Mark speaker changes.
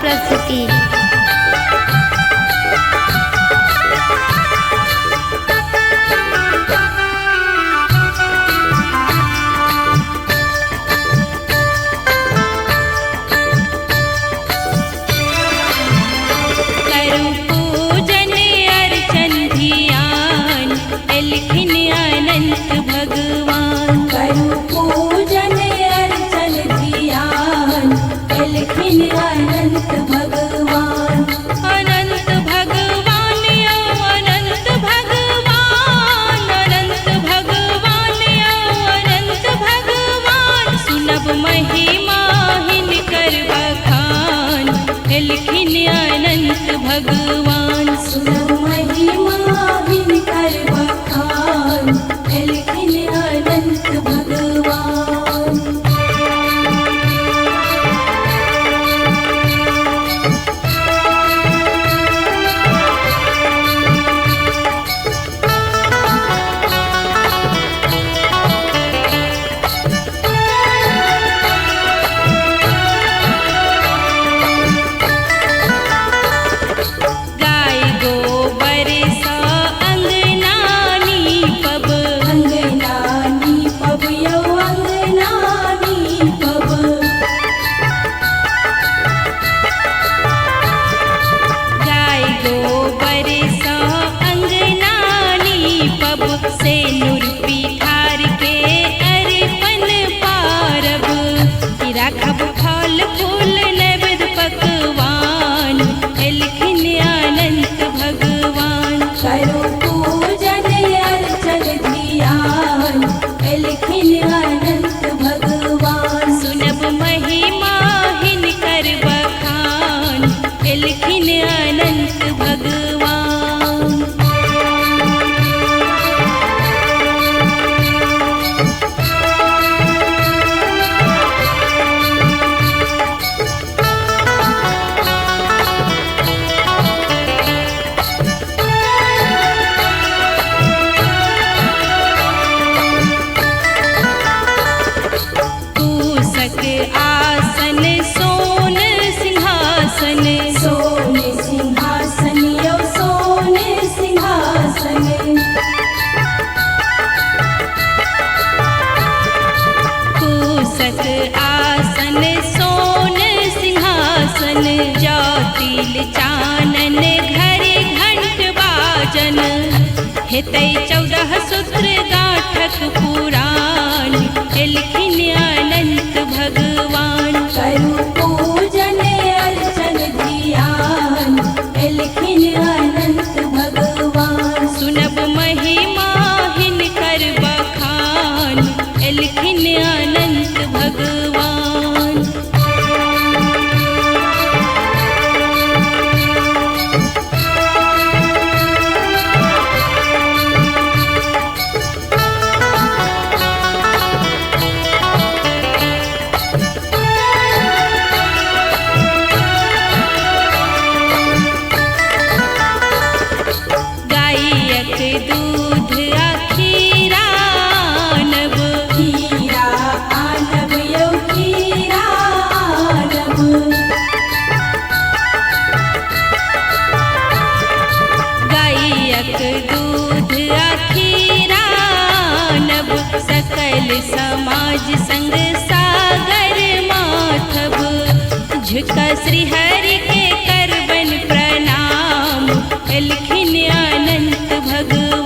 Speaker 1: प्रस्तुति।
Speaker 2: भगवान सुनब महिमा हिनकर बखान, एलखिन अनंत भगवान। आसन सोन सिंहासन, ज्योतिल चानन घरे घंट बाजन, हेतै 14 सूत्र गाठक पुराण, एलखिन अनंत भगवान।
Speaker 1: करु पूजन अर्चन ध्यान, एलखिन अनंत भगवान।
Speaker 2: सुनब महिमा हिनकर बखान, एलखिन अनंत भगवान। गायक दूध खीरा आनब,
Speaker 1: खीरा आनब यौ खीरा आनब।
Speaker 2: गायक दूध खीरा आनब, सकल समाज संग सागर माथब, झुका श्री हरि के करबन प्रणाम, एलखिन अनंत भगवान।